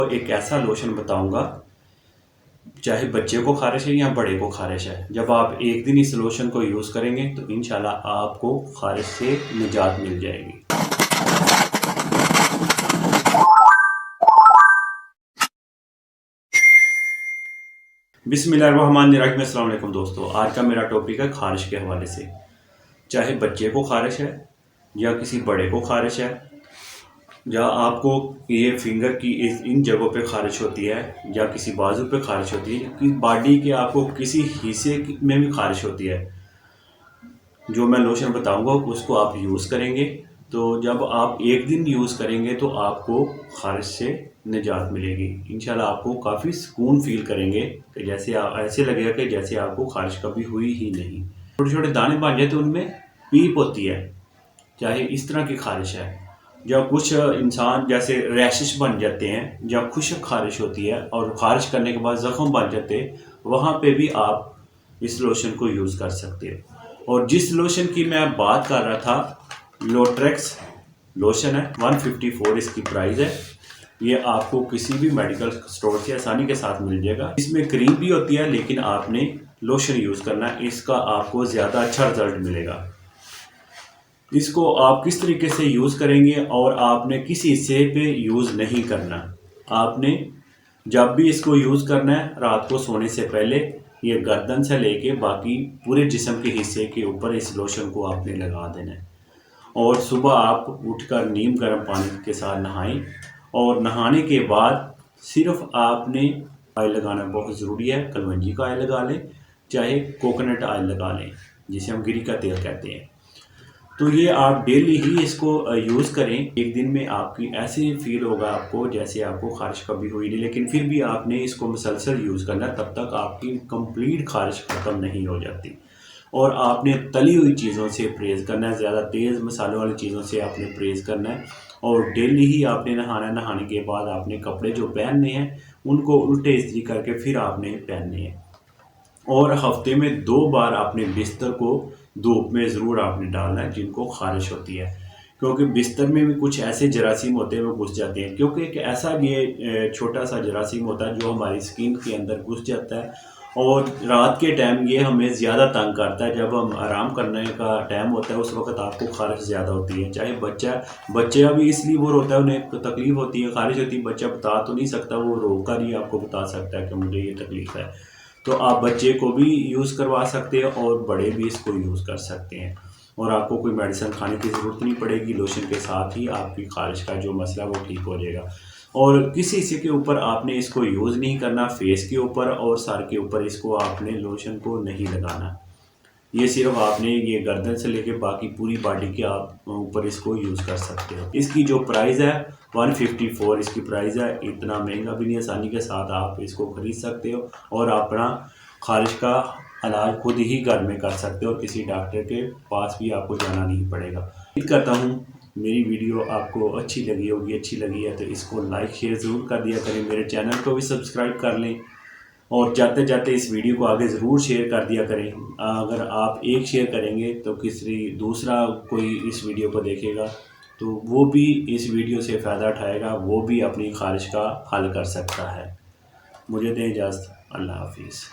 तो एक ऐसा लोशन बताऊंगा, चाहे बच्चे को खारिश है या बड़े को खारिश है, जब आप एक दिन इस लोशन को यूज़ करेंगे तो इंशाल्लाह आपको खारिश से निजात मिल जाएगी। बिस्मिल्लाहिर्रहमानिर्रहीम। अस्सलाम वालेकुम दोस्तों, आज का मेरा टॉपिक है खारिश के हवाले से। चाहे बच्चे को खारिश है या किसी बड़े को खारिश है, या आपको ये फिंगर की इन जगहों पे खारिश होती है या किसी बाजू पे खारिश होती है, कि बॉडी के आपको किसी हिस्से में भी खारिश होती है, जो मैं लोशन बताऊंगा उसको आप यूज़ करेंगे तो जब आप एक दिन यूज़ करेंगे तो आपको खारिश से निजात मिलेगी। इंशाल्लाह आपको काफ़ी सुकून फील करेंगे कि जैसे ऐसे लगेगा कि जैसे आपको खारिश कभी हुई ही नहीं। छोटे छोटे दाने बन जाते हैं, उनमें पीप होती है, चाहे इस तरह की खारिश है। जब कुछ इंसान जैसे रैशेस बन जाते हैं, जब खुश्क खारिश होती है और खारिश करने के बाद ज़ख्म बन जाते हैं, वहाँ पे भी आप इस लोशन को यूज़ कर सकते हो। और जिस लोशन की मैं बात कर रहा था, लोट्रेक्स लोशन है, 154 इसकी प्राइस है। ये आपको किसी भी मेडिकल स्टोर से आसानी के साथ मिल जाएगा। इसमें क्रीम भी होती है, लेकिन आपने लोशन यूज़ करना है, इसका आपको ज़्यादा अच्छा रिजल्ट मिलेगा। इसको आप किस तरीके से यूज़ करेंगे और आपने किस हिस्से पे यूज़ नहीं करना। आपने जब भी इसको यूज़ करना है रात को सोने से पहले, ये गर्दन से लेके बाकी पूरे जिस्म के हिस्से के ऊपर इस लोशन को आपने लगा देना है। और सुबह आप उठकर नीम गर्म पानी के साथ नहाएं, और नहाने के बाद सिर्फ आपने ऑयल लगाना बहुत ज़रूरी है। कलवंजी का ऑयल लगा लें, चाहे कोकोनट ऑयल लगा लें, जिसे हम गिरी का तेल कहते हैं। तो ये आप डेली ही इसको यूज़ करें। एक दिन में आपकी ऐसे फील होगा आपको जैसे आपको खारिश कभी हुई नहीं, लेकिन फिर भी आपने इसको मुसलसल यूज़ करना है, तब तक आपकी कंप्लीट खारिश ख़त्म नहीं हो जाती। और आपने तली हुई चीज़ों से परहेज़ करना है, ज़्यादा तेज़ मसालों वाली चीज़ों से आपने परहेज़ करना है। और डेली ही आपने नहाना है। नहाने के बाद आपने कपड़े जो पहनने हैं उनको उल्टे इस्त्री करके फिर आपने पहनने हैं। और हफ्ते में 2 बार आपने बिस्तर को धूप में ज़रूर आपने डालना है, जिनको खारिश होती है, क्योंकि बिस्तर में भी कुछ ऐसे जरासीम होते हैं वो घुस जाते हैं। क्योंकि एक ऐसा ये छोटा सा जरासीम होता है जो हमारी स्किन के अंदर घुस जाता है, और रात के टाइम ये हमें ज़्यादा तंग करता है। जब हम आराम करने का टाइम होता है उस वक्त आपको खारिश ज़्यादा होती है। चाहे बच्चा भी इसलिए वो रोता है, उन्हें तकलीफ़ होती है, खारिश होती है। बच्चा बता तो नहीं सकता, वो रो कर ही आपको बता सकता है कि मुझे ये तकलीफ़ है। तो आप बच्चे को भी यूज़ करवा सकते हैं और बड़े भी इसको यूज़ कर सकते हैं, और आपको कोई मेडिसिन खाने की ज़रूरत नहीं पड़ेगी। लोशन के साथ ही आपकी खारिश का जो मसला वो ठीक हो जाएगा। और किसी हिस्से के ऊपर आपने इसको यूज़ नहीं करना, फेस के ऊपर और सर के ऊपर इसको आपने लोशन को नहीं लगाना। ये सिर्फ आपने ये गर्दन से लेके बाकी पूरी बॉडी के आप ऊपर इसको यूज़ कर सकते हो। इसकी जो प्राइस है 154 इसकी प्राइस है, इतना महंगा भी नहीं, आसानी के साथ आप इसको खरीद सकते हो और अपना खारिश का इलाज खुद ही घर में कर सकते हो, और किसी डॉक्टर के पास भी आपको जाना नहीं पड़ेगा। उम्मीद करता हूँ मेरी वीडियो आपको अच्छी लगी होगी। अच्छी लगी है तो इसको लाइक शेयर ज़रूर कर दिया करें, मेरे चैनल को भी सब्सक्राइब कर लें, और जाते जाते इस वीडियो को आगे ज़रूर शेयर कर दिया करें। अगर आप एक शेयर करेंगे तो किसी दूसरा कोई इस वीडियो को देखेगा तो वो भी इस वीडियो से फ़ायदा उठाएगा, वो भी अपनी खारिश का हल कर सकता है। मुझे दें इजाज़त। अल्लाह हाफिज़।